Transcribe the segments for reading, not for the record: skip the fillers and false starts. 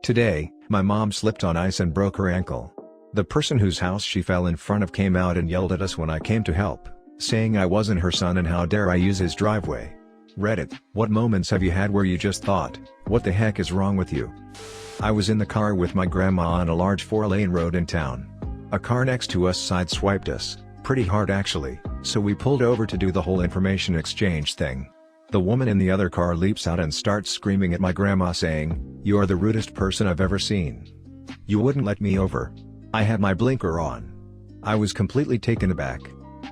Today, my mom slipped on ice and broke her ankle. The person whose house she fell in front of came out and yelled at us when I came to help, saying I wasn't her son and how dare I use his driveway. Reddit, what moments have you had where you just thought, what the heck is wrong with you? I was in the car with my grandma on a large 4-lane road in town. A car next to us sideswiped us, pretty hard actually, so we pulled over to do the whole information exchange thing. The woman in the other car leaps out and starts screaming at my grandma saying, "You're the rudest person I've ever seen. You wouldn't let me over." I had my blinker on. I was completely taken aback.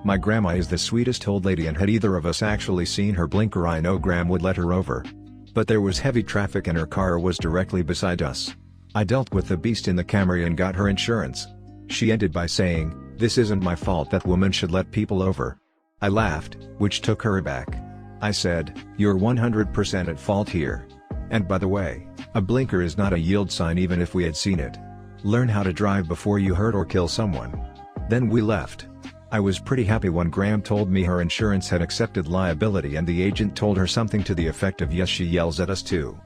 My grandma is the sweetest old lady, and had either of us actually seen her blinker, I know Gram would let her over. But there was heavy traffic and her car was directly beside us. I dealt with the beast in the Camry and got her insurance. She ended by saying, "This isn't my fault, that woman should let people over." I laughed, which took her aback. I said, "You're 100% at fault here. And by the way, a blinker is not a yield sign even if we had seen it. Learn how to drive before you hurt or kill someone." Then we left. I was pretty happy when Graham told me her insurance had accepted liability and the agent told her something to the effect of, "Yes, she yells at us too."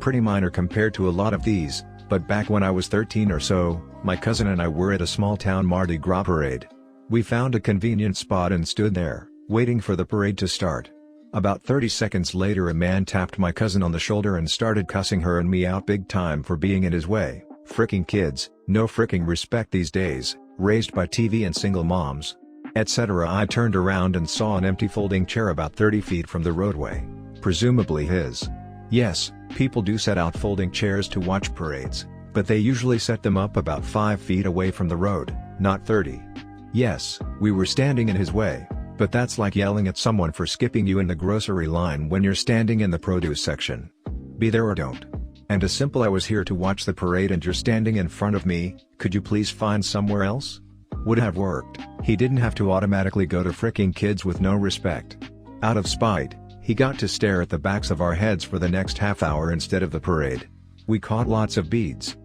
Pretty minor compared to a lot of these, but back when I was 13 or so, my cousin and I were at a small town Mardi Gras parade. We found a convenient spot and stood there, waiting for the parade to start. About 30 seconds later a man tapped my cousin on the shoulder and started cussing her and me out big time for being in his way. Fricking kids, no fricking respect these days, raised by TV and single moms, etc. I turned around and saw an empty folding chair about 30 feet from the roadway, presumably his. Yes, people do set out folding chairs to watch parades, but they usually set them up about 5 feet away from the road, not 30. Yes, we were standing in his way. But that's like yelling at someone for skipping you in the grocery line when you're standing in the produce section. Be there or don't. And a simple "I was here to watch the parade and you're standing in front of me, could you please find somewhere else?" would have worked. He didn't have to automatically go to fricking kids with no respect. Out of spite, he got to stare at the backs of our heads for the next half hour instead of the parade. We caught lots of beads.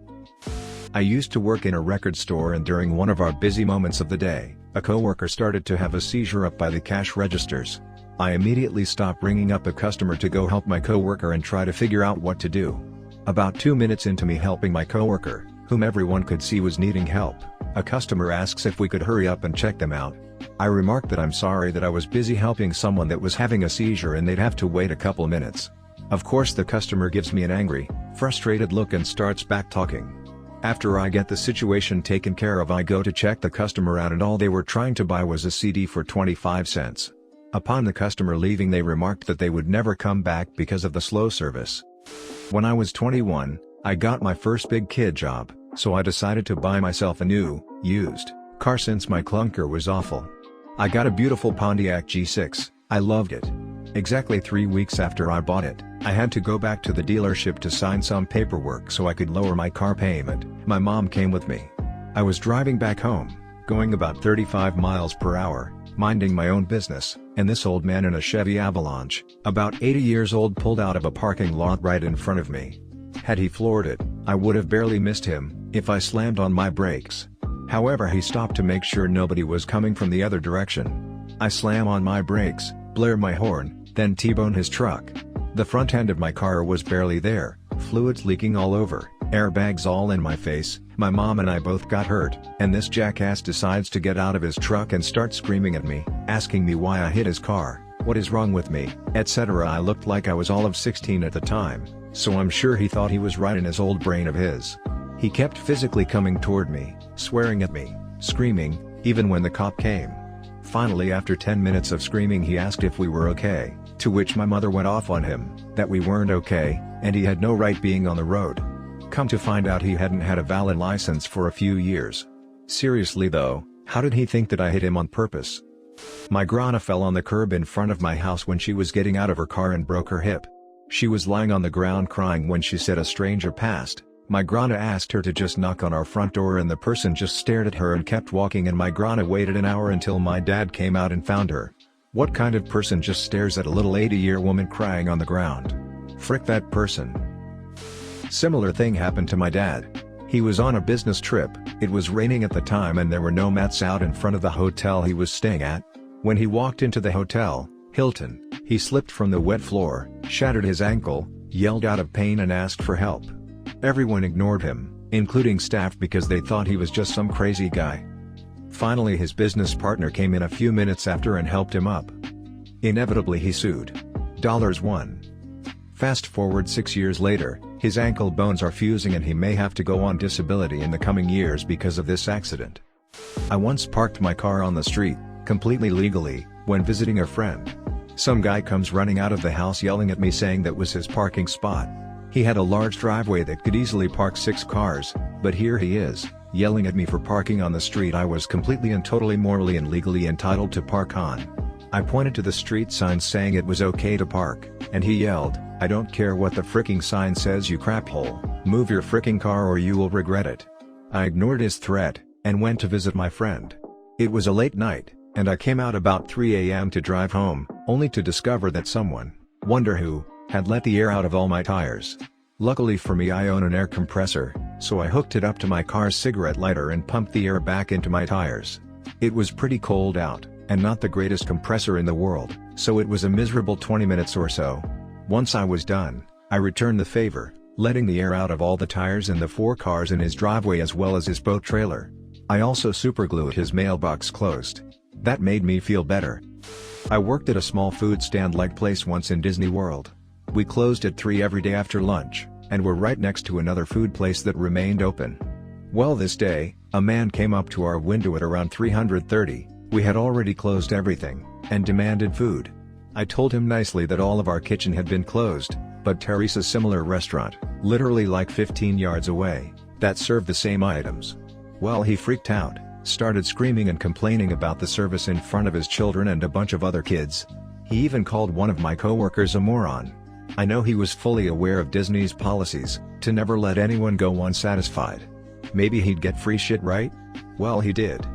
I used to work in a record store, and during one of our busy moments of the day, a coworker started to have a seizure up by the cash registers. I immediately stopped ringing up a customer to go help my coworker and try to figure out what to do. About 2 minutes into me helping my coworker, whom everyone could see was needing help, a customer asks if we could hurry up and check them out. I remarked that I'm sorry that I was busy helping someone that was having a seizure and they'd have to wait a couple minutes. Of course the customer gives me an angry, frustrated look and starts back talking. After I get the situation taken care of, I go to check the customer out and all they were trying to buy was a CD for 25 cents. Upon the customer leaving, they remarked that they would never come back because of the slow service. When I was 21, I got my first big kid job, so I decided to buy myself a new, used car since my clunker was awful. I got a beautiful Pontiac G6, I loved it. Exactly 3 weeks after I bought it, I had to go back to the dealership to sign some paperwork so I could lower my car payment. My mom came with me. I was driving back home, going about 35 miles per hour, minding my own business, and this old man in a Chevy Avalanche, about 80 years old, pulled out of a parking lot right in front of me. Had he floored it, I would have barely missed him, if I slammed on my brakes. However, he stopped to make sure nobody was coming from the other direction. I slam on my brakes, blare my horn, then T-bone his truck. The front end of my car was barely there, fluids leaking all over, airbags all in my face. My mom and I both got hurt, and this jackass decides to get out of his truck and start screaming at me, asking me why I hit his car, what is wrong with me, etc. I looked like I was all of 16 at the time, so I'm sure he thought he was right in his old brain of his. He kept physically coming toward me, swearing at me, screaming, even when the cop came. Finally, after 10 minutes of screaming, he asked if we were okay, to which my mother went off on him, that we weren't okay, and he had no right being on the road. Come to find out, he hadn't had a valid license for a few years. Seriously though, how did he think that I hit him on purpose? My grandma fell on the curb in front of my house when she was getting out of her car and broke her hip. She was lying on the ground crying when she said a stranger passed. My grandma asked her to just knock on our front door and the person just stared at her and kept walking, and my grandma waited an hour until my dad came out and found her. What kind of person just stares at a little 80-year woman crying on the ground? Frick that person. Similar thing happened to my dad. He was on a business trip, it was raining at the time and there were no mats out in front of the hotel he was staying at. When he walked into the hotel, Hilton, he slipped from the wet floor, shattered his ankle, yelled out of pain and asked for help. Everyone ignored him, including staff, because they thought he was just some crazy guy. Finally his business partner came in a few minutes after and helped him up. Inevitably he sued. $1. Fast forward 6 years later, his ankle bones are fusing and he may have to go on disability in the coming years because of this accident. I once parked my car on the street, completely legally, when visiting a friend. Some guy comes running out of the house yelling at me saying that was his parking spot. He had a large driveway that could easily park 6 cars, but here he is, yelling at me for parking on the street I was completely and totally morally and legally entitled to park on. I pointed to the street sign saying it was okay to park, and he yelled, "I don't care what the fricking sign says, you craphole, move your fricking car or you will regret it." I ignored his threat, and went to visit my friend. It was a late night, and I came out about 3 a.m. to drive home, only to discover that someone, wonder who, had let the air out of all my tires. Luckily for me I own an air compressor, so I hooked it up to my car's cigarette lighter and pumped the air back into my tires. It was pretty cold out, and not the greatest compressor in the world, so it was a miserable 20 minutes or so. Once I was done, I returned the favor, letting the air out of all the tires in the 4 cars in his driveway as well as his boat trailer. I also superglued his mailbox closed. That made me feel better. I worked at a small food stand-like place once in Disney World. We closed at 3 every day after lunch, and were right next to another food place that remained open. Well, this day, a man came up to our window at around 3:30, we had already closed everything, and demanded food. I told him nicely that all of our kitchen had been closed, but Teresa's similar restaurant, literally like 15 yards away, that served the same items. Well, he freaked out, started screaming and complaining about the service in front of his children and a bunch of other kids. He even called one of my coworkers a moron. I know he was fully aware of Disney's policies, to never let anyone go unsatisfied. Maybe he'd get free shit, right? Well, he did.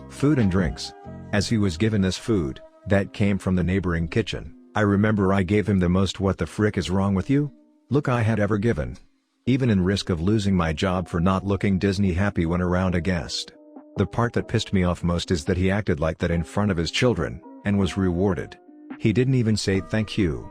Food and drinks. As he was given this food, that came from the neighboring kitchen, I remember I gave him the most "what the frick is wrong with you?" look I had ever given. Even in risk of losing my job for not looking Disney happy when around a guest. The part that pissed me off most is that he acted like that in front of his children, and was rewarded. He didn't even say thank you.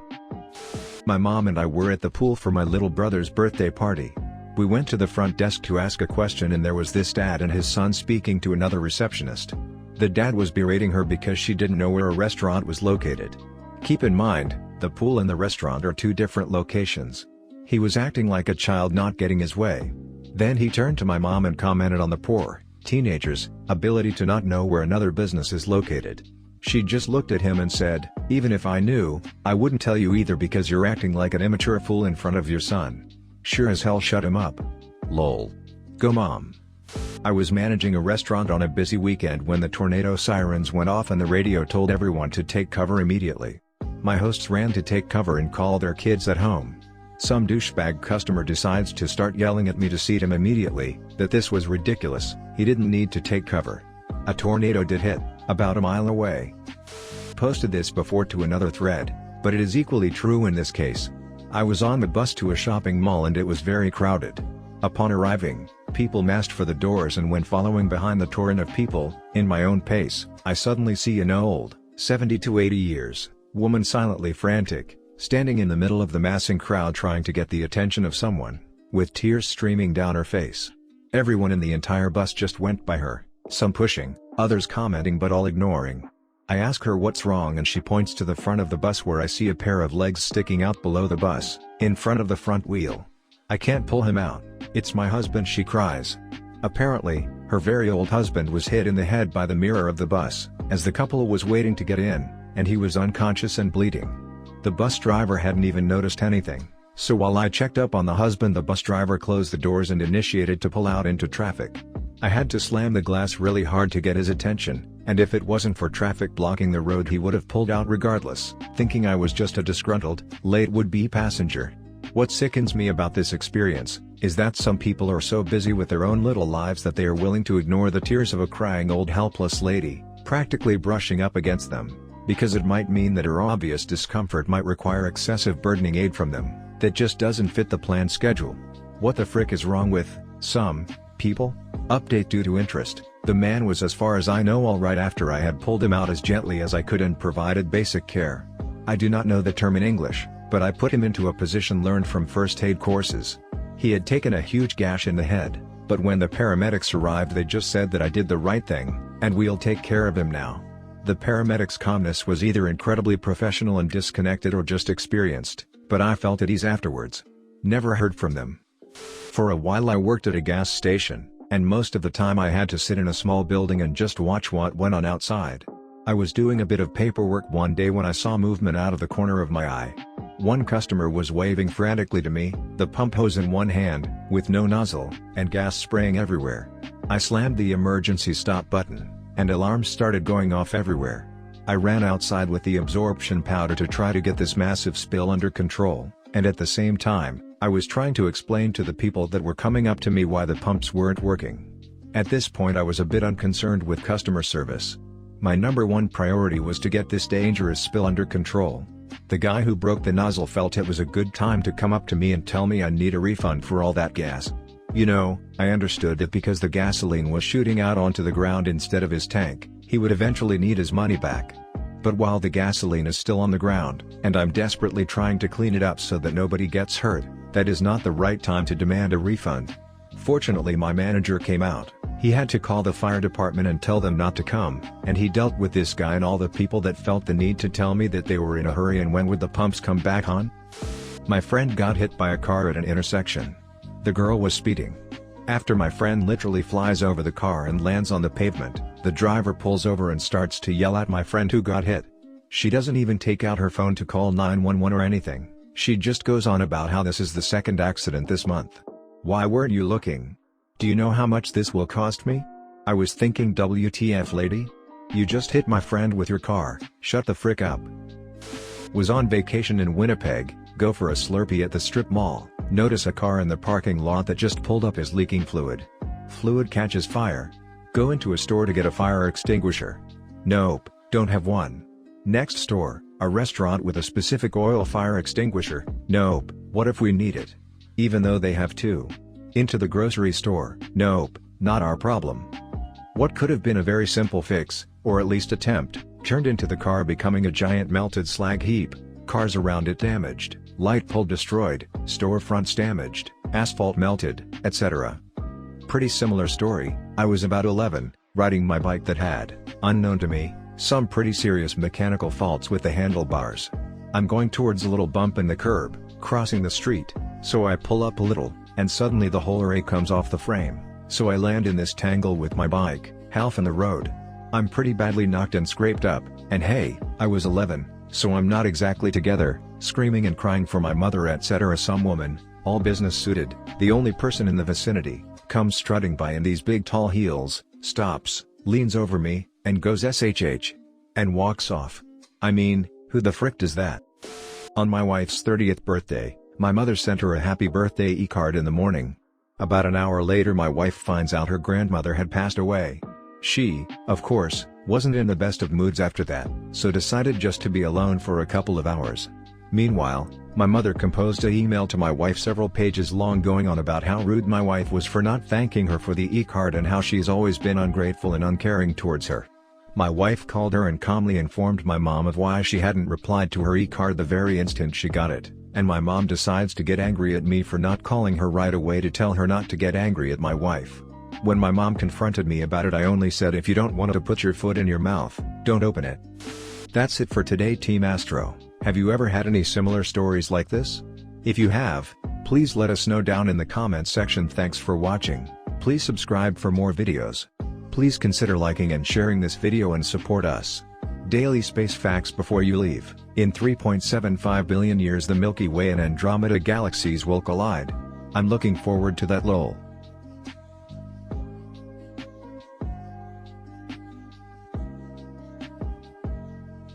My mom and I were at the pool for my little brother's birthday party. We went to the front desk to ask a question and there was this dad and his son speaking to another receptionist. The dad was berating her because she didn't know where a restaurant was located. Keep in mind, the pool and the restaurant are 2 different locations. He was acting like a child not getting his way. Then he turned to my mom and commented on the poor teenagers' ability to not know where another business is located. She just looked at him and said, "Even if I knew, I wouldn't tell you either because you're acting like an immature fool in front of your son." Sure as hell shut him up. Lol. Go mom. I was managing a restaurant on a busy weekend when the tornado sirens went off and the radio told everyone to take cover immediately. My hosts ran to take cover and call their kids at home. Some douchebag customer decides to start yelling at me to seat him immediately, that this was ridiculous, he didn't need to take cover. A tornado did hit, about a mile away. Posted this before to another thread, but it is equally true in this case. I was on the bus to a shopping mall and it was very crowded. Upon arriving, people massed for the doors and when following behind the torrent of people, in my own pace, I suddenly see an old, 70 to 80 years, woman silently frantic, standing in the middle of the massing crowd trying to get the attention of someone, with tears streaming down her face. Everyone in the entire bus just went by her, some pushing, others commenting but all ignoring. I ask her what's wrong and she points to the front of the bus where I see a pair of legs sticking out below the bus, in front of the front wheel. I can't pull him out, it's my husband, she cries. Apparently, her very old husband was hit in the head by the mirror of the bus, as the couple was waiting to get in, and he was unconscious and bleeding. The bus driver hadn't even noticed anything, so while I checked up on the husband the bus driver closed the doors and initiated to pull out into traffic. I had to slam the glass really hard to get his attention, and if it wasn't for traffic blocking the road he would have pulled out regardless, thinking I was just a disgruntled, late would-be passenger. What sickens me about this experience, is that some people are so busy with their own little lives that they are willing to ignore the tears of a crying old helpless lady, practically brushing up against them, because it might mean that her obvious discomfort might require excessive burdening aid from them, that just doesn't fit the planned schedule. What the frick is wrong with some people? Update: due to interest, the man was as far as I know alright after I had pulled him out as gently as I could and provided basic care. I do not know the term in English, but I put him into a position learned from first aid courses. He had taken a huge gash in the head, but when the paramedics arrived they just said that I did the right thing, and we'll take care of him now. The paramedics' calmness was either incredibly professional and disconnected or just experienced, but I felt at ease afterwards. Never heard from them. For a while I worked at a gas station, and most of the time I had to sit in a small building and just watch what went on outside. I was doing a bit of paperwork one day when I saw movement out of the corner of my eye. One customer was waving frantically to me, the pump hose in one hand, with no nozzle, and gas spraying everywhere. I slammed the emergency stop button, and alarms started going off everywhere. I ran outside with the absorption powder to try to get this massive spill under control, and at the same time, I was trying to explain to the people that were coming up to me why the pumps weren't working. At this point I was a bit unconcerned with customer service. My number one priority was to get this dangerous spill under control. The guy who broke the nozzle felt it was a good time to come up to me and tell me I need a refund for all that gas. You know, I understood that because the gasoline was shooting out onto the ground instead of his tank, he would eventually need his money back. But while the gasoline is still on the ground, and I'm desperately trying to clean it up so that nobody gets hurt, that is not the right time to demand a refund. Fortunately my manager came out. He had to call the fire department and tell them not to come, and he dealt with this guy and all the people that felt the need to tell me that they were in a hurry and when would the pumps come back on. My friend got hit by a car at an intersection. The girl was speeding. After my friend literally flies over the car and lands on the pavement, the driver pulls over and starts to yell at my friend who got hit. She doesn't even take out her phone to call 911 or anything, she just goes on about how this is the second accident this month. Why weren't you looking? Do you know how much this will cost me? I was thinking, WTF lady? You just hit my friend with your car, shut the frick up. Was on vacation in Winnipeg, go for a Slurpee at the strip mall, notice a car in the parking lot that just pulled up is leaking fluid. Fluid catches fire. Go into a store to get a fire extinguisher. Nope, don't have one. Next store, a restaurant with a specific oil fire extinguisher. Nope, what if we need it? Even though they have two. Into the grocery store. Nope, not our problem. What could have been a very simple fix, or at least attempt, turned into the car becoming a giant melted slag heap, cars around it damaged, light pole destroyed, storefronts damaged, asphalt melted, etc. Pretty similar story. I was about 11, riding my bike that had, unknown to me, some pretty serious mechanical faults with the handlebars. I'm going towards a little bump in the curb, crossing the street, so I pull up a little, and suddenly the whole array comes off the frame, so I land in this tangle with my bike, half in the road. I'm pretty badly knocked and scraped up, and hey, I was 11, so I'm not exactly together, screaming and crying for my mother etc. Some woman, all business suited, the only person in the vicinity, comes strutting by in these big tall heels, stops, leans over me, and goes SHH. And walks off. I mean, who the frick does that? On my wife's 30th birthday, my mother sent her a happy birthday e-card in the morning. About an hour later my wife finds out her grandmother had passed away. She, of course, wasn't in the best of moods after that, so decided just to be alone for a couple of hours. Meanwhile, my mother composed an email to my wife several pages long going on about how rude my wife was for not thanking her for the e-card and how she's always been ungrateful and uncaring towards her. My wife called her and calmly informed my mom of why she hadn't replied to her e-card the very instant she got it, and my mom decides to get angry at me for not calling her right away to tell her not to get angry at my wife. When my mom confronted me about it I only said, if you don't want to put your foot in your mouth, don't open it. That's it for today Team Astro. Have you ever had any similar stories like this? If you have, please let us know down in the comments section. Thanks for watching. Please subscribe for more videos. Please consider liking and sharing this video and support us. Daily space facts before you leave. In 3.75 billion years the Milky Way and Andromeda galaxies will collide. I'm looking forward to that lol.